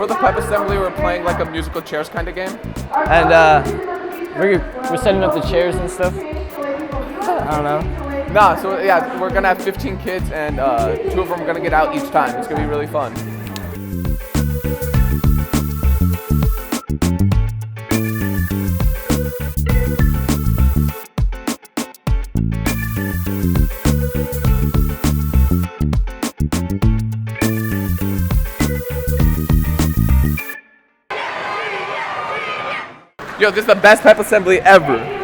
for the pep assembly, we're playing like a musical chairs kind of game. And we're setting up the chairs and stuff. I don't know. Nah, so yeah, we're gonna have 15 kids, and 2 of them are gonna get out each time. It's gonna be really fun. Yo, this is the best pep assembly ever.